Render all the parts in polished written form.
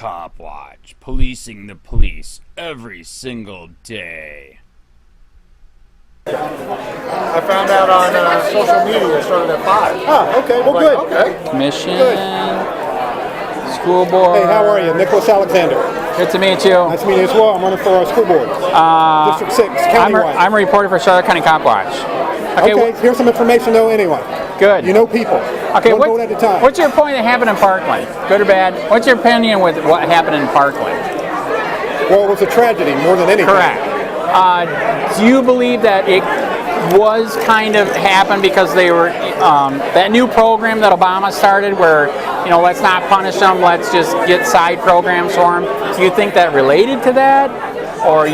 Copwatch, policing the police every single day. I found out on social media it started at 5. Ah, okay, well, good. Okay. Mission, Good. school board. Hey, how are you? Nicholas Alexander. Good to meet you. Nice to meet you as well. I'm running for school board. District 6, countywide. I'm a reporter for Charlotte County Copwatch. Okay, here's some information though anyway. Good. You know people. Okay, One vote at a time. what's your point that happened in Parkland? Good or bad? What's your opinion with what happened in Parkland? Well, it was a tragedy more than anything. Correct. Do you believe that it was kind of happened because they were that new program that Obama started where, you know, let's not punish them, let's just get side programs for them? Do you think that related to that? Or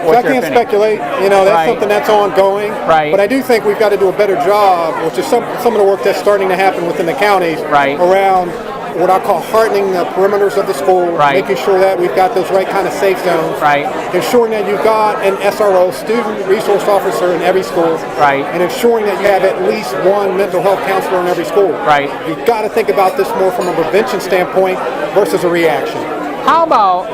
I can't speculate. You know, that's something that's ongoing. Right. But I do think we've got to do a better job, which is some of the work that's starting to happen within the counties around what I call hardening the perimeters of the school, making sure that we've got those right kind of safe zones, ensuring that you've got an SRO, student resource officer, in every school, and ensuring that you have at least one mental health counselor in every school. You've got to think about this more from a prevention standpoint versus a reaction. How about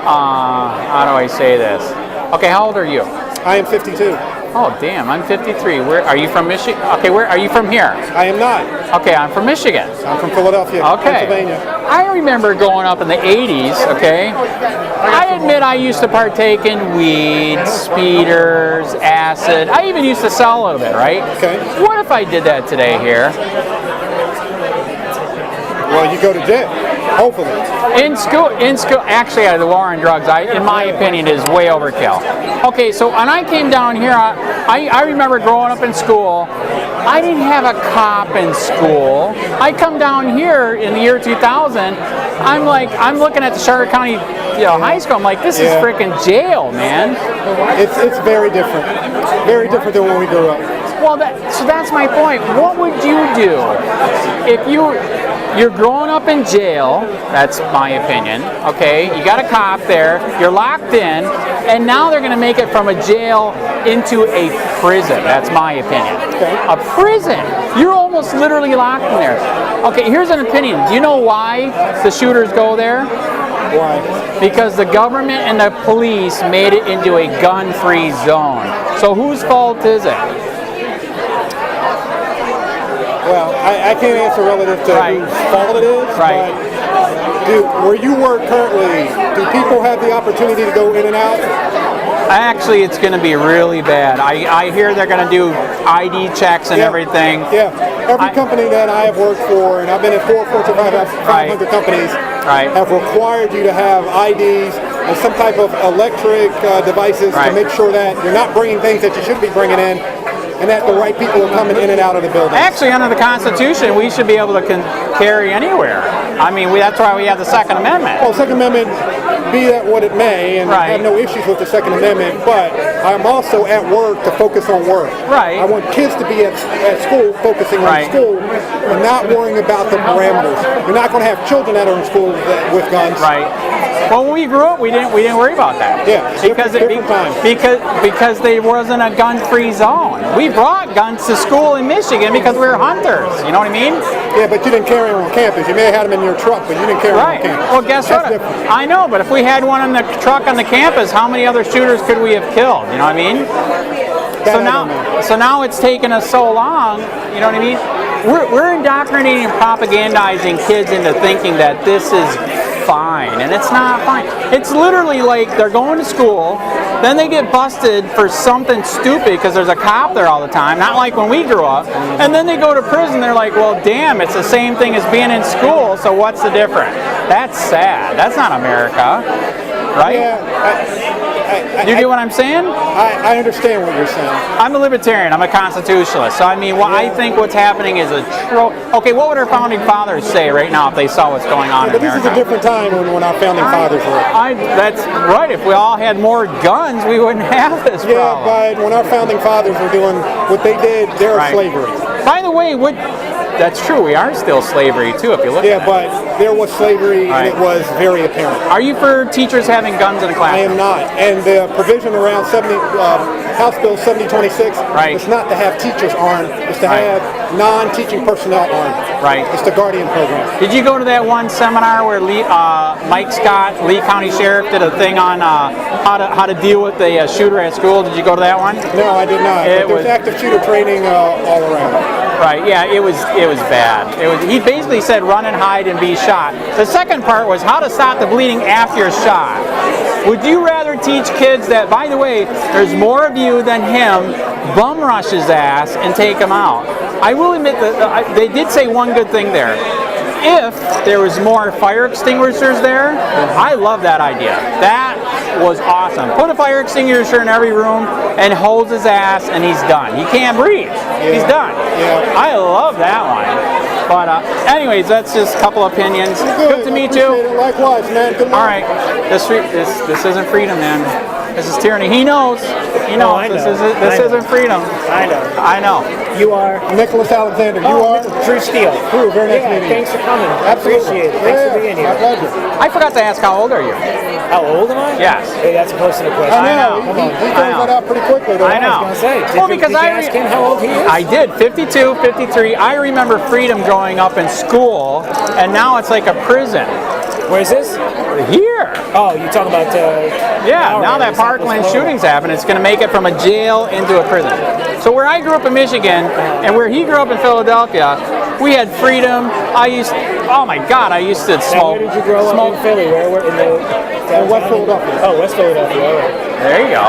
how do I say this? Okay, how old are you? I am 52. Oh, damn, I'm 53. Where are you from? Michigan? Okay, where are you from here? I am not. Okay, I'm from Michigan. I'm from Philadelphia, Pennsylvania. I remember growing up in the 80s, okay? I admit I used to partake in weed, speeders, acid. I even used to sell a little bit, right? Okay. What if I did that today here? Well, you go to jail, hopefully. In school, actually, the war on drugs, in my opinion, is way overkill. Okay, so when I came down here, I remember growing up in school, I didn't have a cop in school. I come down here in the year 2000, I'm looking at the Charlotte County high school, I'm like, this is freaking jail, man. It's very different. Very different than when we grew up. Well, so that's my point. What would you do if you're growing up in jail? That's my opinion. Okay, you got a cop there, you're locked in, and now they're going to make it from a jail into a prison. That's my opinion. Okay. A prison. You're almost literally locked in there. Okay, here's an opinion. Do you know why the shooters go there? Why? Because the government and the police made it into a gun-free zone. So whose fault is it? Well, I can't answer relative to whose fault it is, but where you work currently, do people have the opportunity to go in and out? Actually, it's going to be really bad. I hear they're going to do ID checks and everything. Yeah, every company that I have worked for, and I've been at 4 Fortune 500 companies, have required you to have IDs and some type of electric devices to make sure that you're not bringing things that you shouldn't be bringing in, and that the right people are coming in and out of the building. Actually, under the Constitution, we should be able to carry anywhere. I mean, that's why we have the Second Amendment. Well, Second Amendment, be that what it may, and I have no issues with the Second Amendment, but I'm also at work to focus on work. I want kids to be at school focusing on school and not worrying about the parameters. You're not going to have children that are in school with guns. Well, when we grew up, we didn't worry about that. Yeah, because there wasn't a gun-free zone. We brought guns to school in Michigan because we were hunters. You know what I mean? Yeah, but you didn't carry them on campus. You may have had them in your truck, but you didn't carry them on campus. Well, guess what? I know, but if we had one in the truck on the campus, how many other shooters could we have killed? You know what I mean? So now it's taken us so long. You know what I mean? We're indoctrinating and propagandizing kids into thinking that this is fine, and it's not fine. It's literally like they're going to school, then they get busted for something stupid because there's a cop there all the time, not like when we grew up, and then they go to prison, they're like, well, damn, it's the same thing as being in school, so what's the difference? That's sad. That's not America, right? Yeah, you get what I'm saying? I understand what you're saying. I'm a libertarian. I'm a constitutionalist. So I mean, I think what's happening is okay, what would our founding fathers say right now if they saw what's going on in America? This is a different time when our founding fathers were. That's right. If we all had more guns, we wouldn't have this problem. Yeah, but when our founding fathers were doing what they did, they're slavery. By the way, that's true. We are still slavery too, if you look at it. Yeah, but there was slavery, and it was very apparent. Are you for teachers having guns in a classroom? I am not. And the provision around House Bill 7026. Right. It's not to have teachers armed. It's to have non-teaching personnel armed. Right. It's the Guardian program. Did you go to that one seminar where Mike Scott, Lee County Sheriff, did a thing on how to deal with a shooter at school? Did you go to that one? No, I did not. But there's active shooter training all around. Right, yeah, it was bad. He basically said run and hide and be shot. The second part was how to stop the bleeding after you're shot. Would you rather teach kids that, by the way, there's more of you than him, bum rush his ass and take him out? I will admit that they did say one good thing there. If there was more fire extinguishers there, I love that idea. That was awesome. Put a fire extinguisher in every room and hose his ass and he's done. He can't breathe. He's done. Yeah. I love that one. But anyways, that's just a couple opinions. Good to meet you. Likewise, man. Good luck. All right. This isn't freedom, man. This is tyranny. He knows. He knows. I know. This isn't freedom. I know. I know. You are? Nicholas Alexander. You are? Drew Steele. Drew, very nice meeting you. Thanks for coming. Absolutely. Appreciate it. Thanks for being here. My pleasure. I forgot to ask, how old are you? How old am I? Yes. Hey, that's a personal question. I know. I know. He throws that out pretty quickly, though. I know. I was going to say, Well, because did you ask him how old he is? I did, 52, 53. I remember freedom growing up in school, and now it's like a prison. Where's this? Here. Oh, you're talking about Yeah, now that Parkland shootings happen, it's going to make it from a jail into a prison. So where I grew up in Michigan, and where he grew up in Philadelphia, we had freedom. Oh my God, I used to smoke. Now, where did you grow up in Philly? Where in the West Philadelphia. Oh, West Philadelphia. All right. There you go.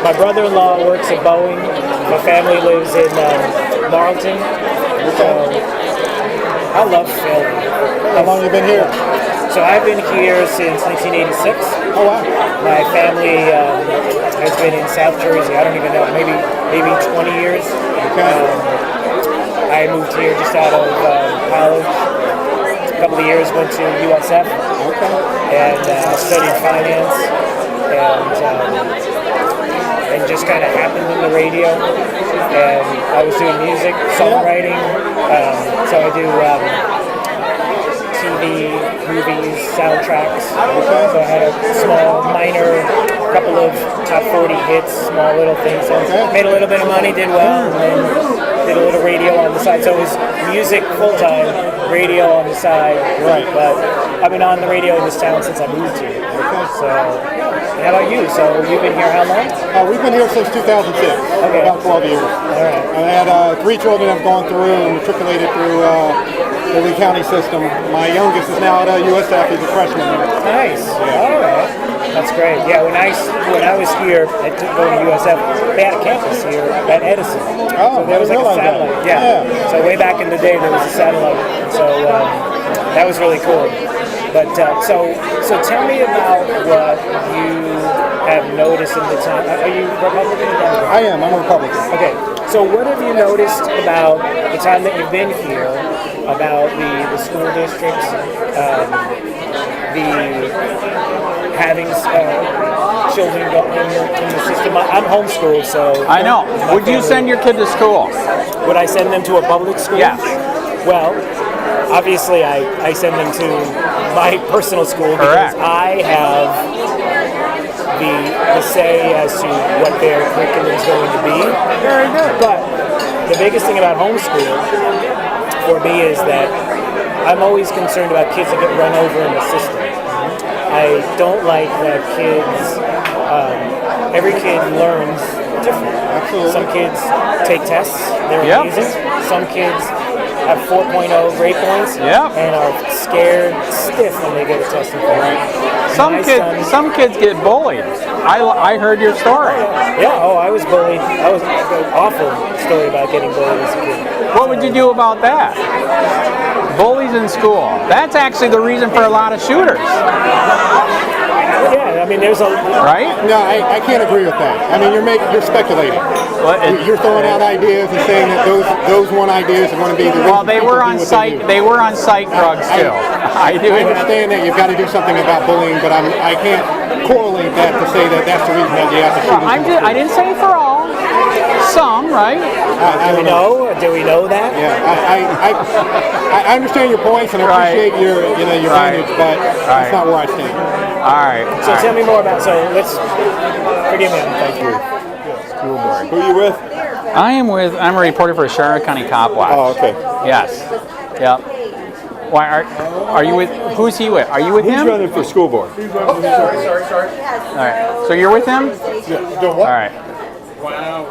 My brother-in-law works at Boeing. My family lives in Marlton. So I love Philly. How long have you been here? So I've been here since 1986. Oh, wow. My family has been in South Jersey. I don't even know, maybe 20 years. Okay. I moved here just out of college. A couple of years went to USF. Okay. And studied finance. And just kind of happened in the radio. And I was doing music, songwriting. So I do TV, movies, soundtracks. So I had a small, minor, couple of top 40 hits, small little things. So made a little bit of money, did well, and then did a little radio on the side. So it was music full-time, radio on the side. Right. But I've been on the radio in this town since I moved here. So, how about you? So you've been here how long? We've been here since 2006. Okay. About 12 years. All right. I had 3 children I've gone through and matriculated through the Lee County system. My youngest is now at USF. He's a freshman there. Nice. All right. That's great. Yeah, when I was here going to USF, they had a campus here at Edison. Oh, so there was like a satellite. Yeah. So way back in the day, there was a satellite. So that was really cool. But so tell me about what you have noticed in the time. Are you Republican or Democrat? I am. I'm a Republican. Okay. So what have you noticed about the time that you've been here, about the school districts, having children in the system? I'm homeschooled, so... I know. Would you send your kid to school? Would I send them to a public school? Yes. Well, obviously I send them to my personal school because I have the say as to what their curriculum is going to be. Very good. But the biggest thing about homeschool for me is that I'm always concerned about kids that get run over in the system. I don't like that every kid learns different. Absolutely. Some kids take tests, they're amazing. Some kids have 4.0 grade points and are scared stiff when they get a test in front. Some kids get bullied. I heard your story. Yeah, I was bullied. I was an awful story about getting bullied as a kid. What would you do about that? Bullies in school. That's actually the reason for a lot of shooters. Yeah, I mean, there's a... Right? No, I can't agree with that. I mean, you're speculating. You're throwing out ideas and saying that those one ideas are going to be the... Well, they were on psych drugs too. I do understand that you've got to do something about bullying, but I can't correlate that to say that that's the reason that you have to shoot. I didn't say for all. Some, right? Do we know that? Yeah, I understand your points and I appreciate your vantage, but that's not where I stand. All right. So tell me more about. So let's forgive me. Thank you. School Board. Who are you with? I'm a reporter for Charlotte County Copwatch. Oh, okay. Yes. Yep. Why are you with? Who's he with? Are you with He's him? running for school board. Sorry. All right. So you're with him? Yeah, All right.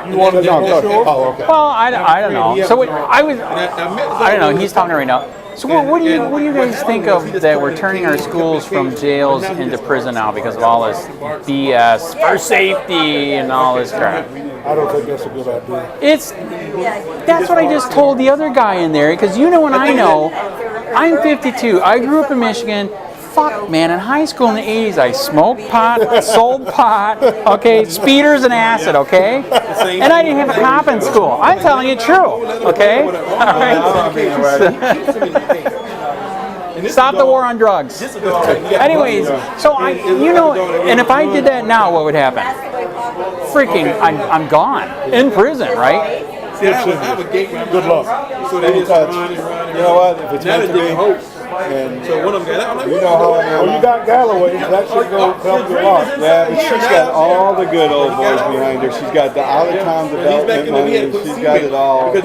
you want to know? Oh, okay. Well, I don't know. So I don't know. He's talking right now. So what do you guys think of that we're turning our schools from jails into prison now because of all this BS for safety and all this crap? I don't think that's a good idea. That's what I just told the other guy in there, because you know and I know, I'm 52. I grew up in Michigan. Fuck, man, in high school in the 80s, I smoked pot, sold pot, okay, speeders and acid, okay? And I didn't have a cop in school. I'm telling you true, okay? All right. Stop the war on drugs. Anyways, so and if I did that now, what would happen? Freaking, I'm gone. In prison, right? Good luck. So they you know what? If it's meant to be, and so one of them, you know how I am. Well, you got Galloway. That should go help you a lot. Yeah, but she's got all the good old boys behind her. She's got the out-of-town development money. She's got it all. You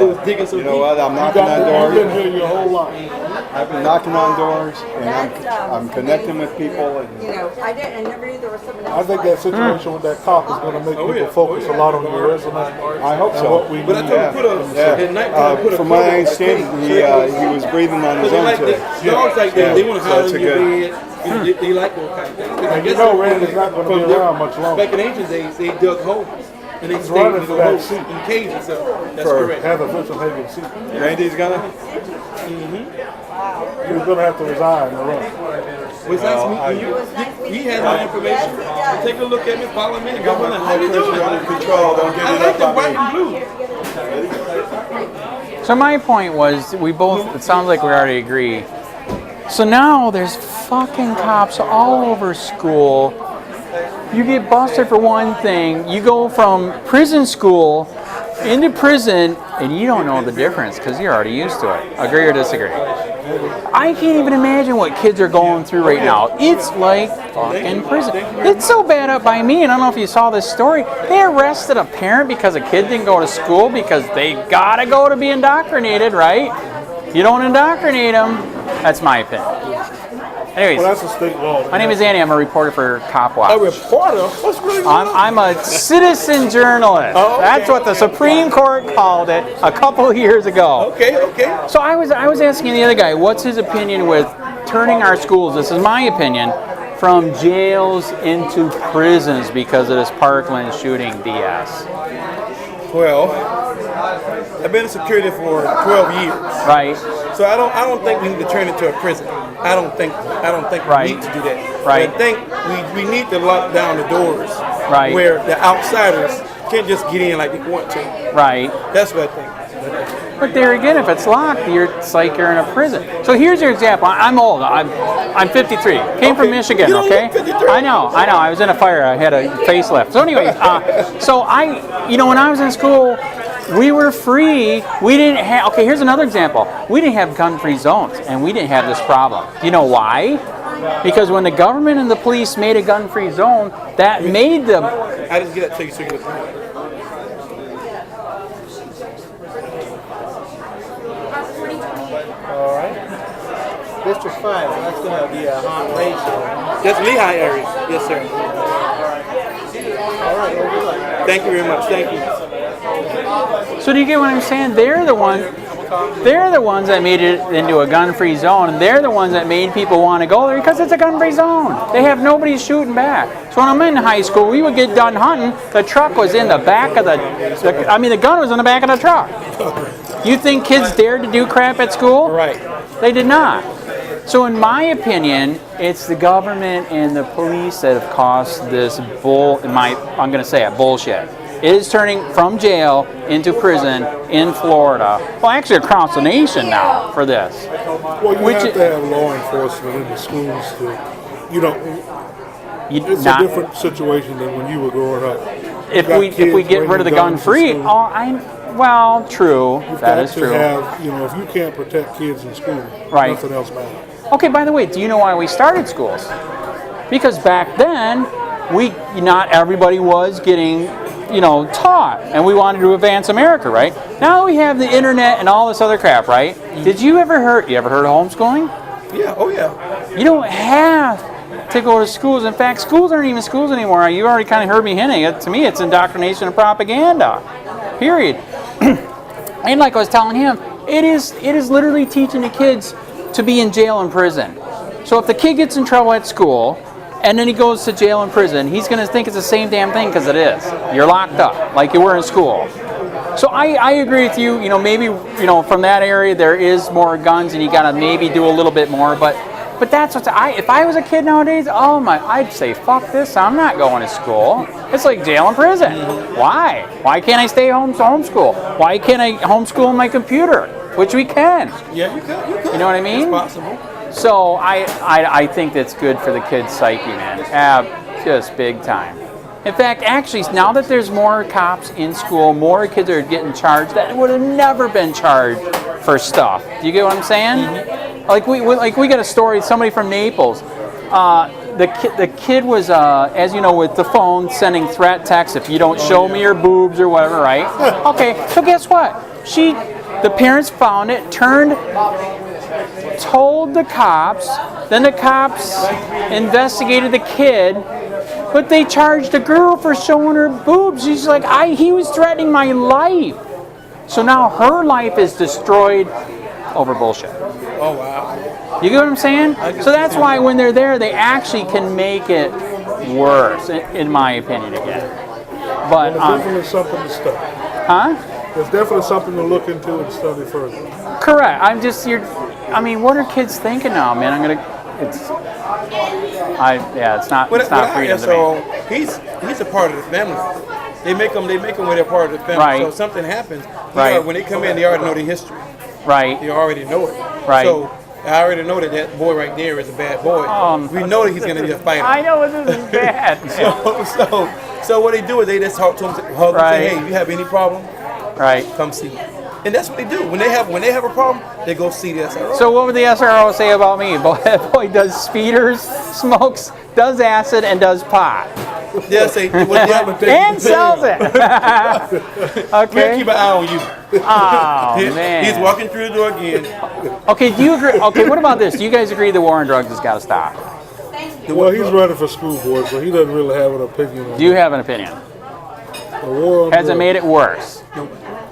know what? I'm knocking on doors. You've been here your whole life. I've been knocking on doors, and I'm connecting with people. And I never knew there was someone else. I think that situation with that cop is going to make people focus a lot on your resume. I hope so. What we need. From my understanding, he was breathing on his own today. Dogs like that, they want to hide that's on a your good. bed. They like those kind of things. I And guess you know Randy's not going to be around much longer. back in ancient days, they dug holes. And they stayed running in for the that holes seat. in cages. So that's For- correct. Heather Fisher seat. Randy's gonna. You're going to have to resign or run. Was nice meeting you. He had my information. Take a look at me, follow me, and go on. How you doing? Under control. Don't get I it like up the on white me. and blue. So my point was, it sounds like we already agree. So now there's fucking cops all over school. You get busted for one thing, you go from prison school into prison, and you don't know the difference because you're already used to it. Agree or disagree? I can't even imagine what kids are going through right now. It's like fucking prison. It's so bad up by me, and I don't know if you saw this story. They arrested a parent because a kid didn't go to school because they gotta go to be indoctrinated, right? You don't indoctrinate them. That's my opinion. Anyways, Well, that's a state law. my name is Andy. I'm a reporter for Copwatch. A reporter? What's really going on? I'm a citizen journalist. Oh, okay. That's what the Supreme Court called it a couple of years ago. Okay. So I was asking the other guy, what's his opinion with turning our schools, this is my opinion, from jails into prisons because of this Parkland shooting BS. Well, I've been in security for 12 years. Right? So I don't think we need to turn it to a prison. I don't think Right. we need to do that. Right. I think we need to lock down the doors Right. where the outsiders can't just get in like they want to. Right. That's what I think. But there again, if it's locked, it's like you're in a prison. So here's your example. I'm old. I'm 53. Came from Michigan. You don't Okay. look 53. I know. I was in a fire. I had a facelift. So anyway, so when I was in school, we were free. We didn't have. Okay, here's another example. We didn't have gun-free zones, and we didn't have this problem. Do you know why? Because when the government and the police made a gun-free zone, that made the. I didn't get that till you took it. All right. District 5, that's going to be a hot race. That's Lehigh area. Yes, sir. All right, well, good luck. Thank you very much. Thank you. So do you get what I'm saying? They're the ones that made it into a gun-free zone, and they're the ones that made people want to go there because it's a gun-free zone. They have nobody shooting back. So when I'm in high school, we would get done hunting. The truck was in the back of the gun was in the back of the truck. You think kids dared to do crap at school? Right. They did not. So in my opinion, it's the government and the police that have caused this I'm going to say it, bullshit. It is turning from jail into prison in Florida. Well, actually across the nation now for this. Well, you have to have law enforcement in the schools to, it's a different situation than when you were growing up. If we get rid of the gun free, well, true. That is true. Have, if you can't protect kids in school, Right. nothing else matters. Okay, by the way, do you know why we started schools? Because back then, not everybody was getting taught, and we wanted to advance America, right? Now we have the internet and all this other crap, right? Did you ever heard of homeschooling? Yeah, oh yeah. You don't have to go to schools. In fact, schools aren't even schools anymore. You already kind of heard me hinting it. To me, it's indoctrination and propaganda. Period. And like I was telling him, it is literally teaching the kids to be in jail and prison. So if the kid gets in trouble at school, and then he goes to jail and prison, he's going to think it's the same damn thing, because it is. You're locked up, like you were in school. So I agree with you. Maybe from that area there is more guns, and you got to maybe do a little bit more. But that's what if I was a kid nowadays, I'd say fuck this. I'm not going to school. It's like jail and prison. Why? Why can't I stay home to homeschool? Why can't I homeschool on my computer? Which we can. Yeah, you could. You know what I mean? It's possible. So I think that's good for the kids' psyche, man. Just big time. In fact, actually, now that there's more cops in school, more kids are getting charged that would have never been charged for stuff. Do you get what I'm saying? Mm-hmm. We got a story. Somebody from Naples. The kid was, as you know, with the phone sending threat texts. If you don't show me your boobs or whatever, right? Okay. So guess what? The parents found it, told the cops, then the cops investigated the kid, but they charged the girl for showing her boobs. She's like, he was threatening my life. So now her life is destroyed over bullshit. Oh, wow. You get what I'm saying? So that's why when they're there, they actually can make it worse, in my opinion, again. But There's definitely something to study. Huh? There's definitely something to look into and study further. Correct. What are kids thinking now, man? It's not freedom to me. He's a part of the family. They make them where they're part of the family. Right. So if something happens, right. When they come in, they already know the history. Right. They already know it. Right. So I already know that boy right there is a bad boy. We know that he's going to be a fighter. I know this is bad. So what they do is they just talk to him, hug him, say, hey, if you have any problem, come see me. And that's what they do. When they have a problem, they go see the SRO. So what would the SRO say about me? Boy does speeders, smokes, does acid, and does pot. They'll say, and sells it. Okay. We'll keep an eye on you. Oh, man. He's walking through the door again. Okay, do you agree? Okay, what about this? Do you guys agree the war on drugs has got to stop? Well, he's running for school board, so he doesn't really have an opinion on Do you have an opinion? The war on Has it made it worse?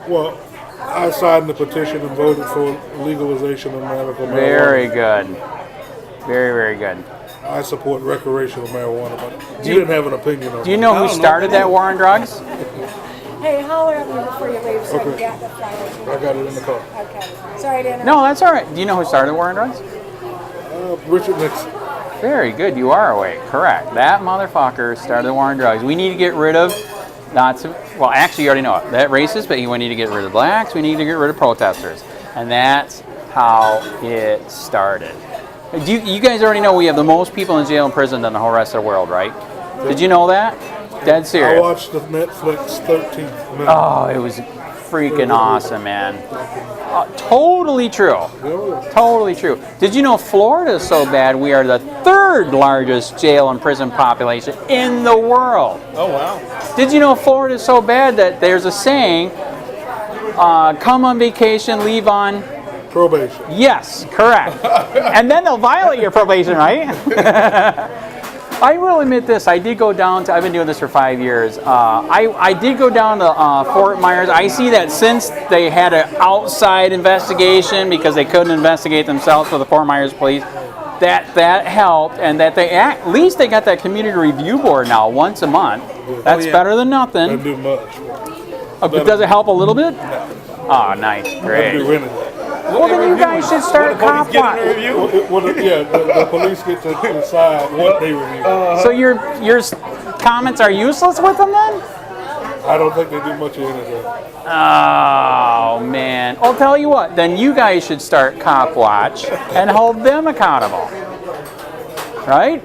Well, I signed the petition and voted for legalization of medical marijuana. Very good. Very, very good. I support recreational marijuana, but you didn't have an opinion on it. Do you know who started that war on drugs? Hey, holler at me before you leave so I Okay. can get the flowers. I got it in the car. Okay. Sorry I didn't. No, that's all right. Do you know who started the war on drugs? Richard Nixon. Very good. You are awake. Correct. That motherfucker started the war on drugs. We need to get rid of well, actually, you already know it. That racist, but we need to get rid of blacks. We need to get rid of protesters. And that's how it started. You guys already know we have the most people in jail and prison than the whole rest of the world, right? Did you know that? Dead serious. I watched the Netflix 13th minute. Oh, it was freaking awesome, man. Totally true. Totally true. Did you know Florida is so bad we are the third largest jail and prison population in the world? Oh, wow. Did you know Florida is so bad that there's a saying, come on vacation, leave on probation. Yes, correct. And then they'll violate your probation, right? I will admit this. I did go down to, I've been doing this for 5 years. I did go down to Fort Myers. I see that since they had an outside investigation because they couldn't investigate themselves for the Fort Myers police, that helped, and that at least they got that community review board now once a month. That's better than nothing. Doesn't do much. Okay, does it help a little bit? Oh, nice, great. Well, then you guys should start Copwatch. The police get to decide what they review. So your comments are useless with them then? I don't think they do much of anything. Oh, man. I'll tell you what, then you guys should start Copwatch and hold them accountable. Right?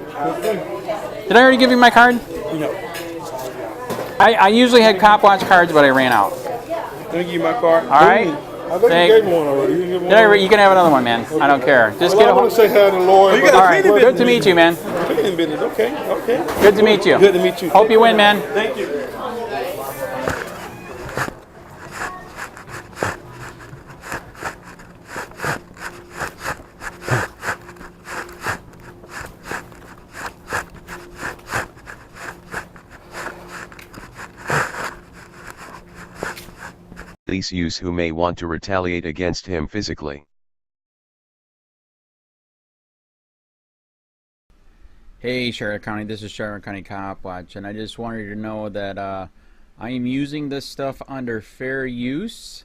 Did I already give you my card? No. I usually had Copwatch cards, but I ran out. Let me give you my card. All right? I think you gave me one already. You can have another one, man. I don't care. Just get I want to say hi to Lloyd. All right. Good to meet you, man. Okay. Good to meet you. Good to meet you. Hope you win, man. Thank you. police use who may want to retaliate against him physically. Hey Charlotte County, this is Charlotte County Copwatch, and I just wanted you to know that I am using this stuff under fair use.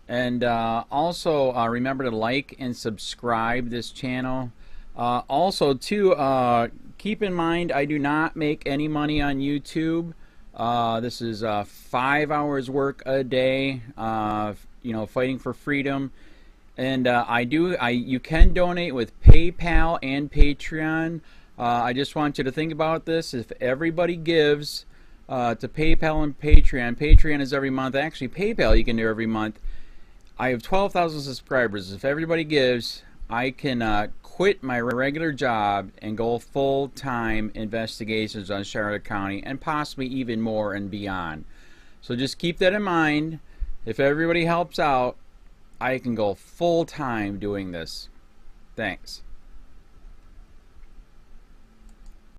And also remember to like and subscribe this channel. Also too, keep in mind I do not make any money on YouTube. This is 5 hours work a day, you know, fighting for freedom. And you can donate with PayPal and Patreon. I just want you to think about this. If everybody gives to PayPal and Patreon, Patreon is every month. Actually, PayPal you can do every month. I have 12,000 subscribers. If everybody gives, I can quit my regular job and go full-time investigations on Charlotte County and possibly even more and beyond. So just keep that in mind. If everybody helps out, I can go full-time doing this. Thanks.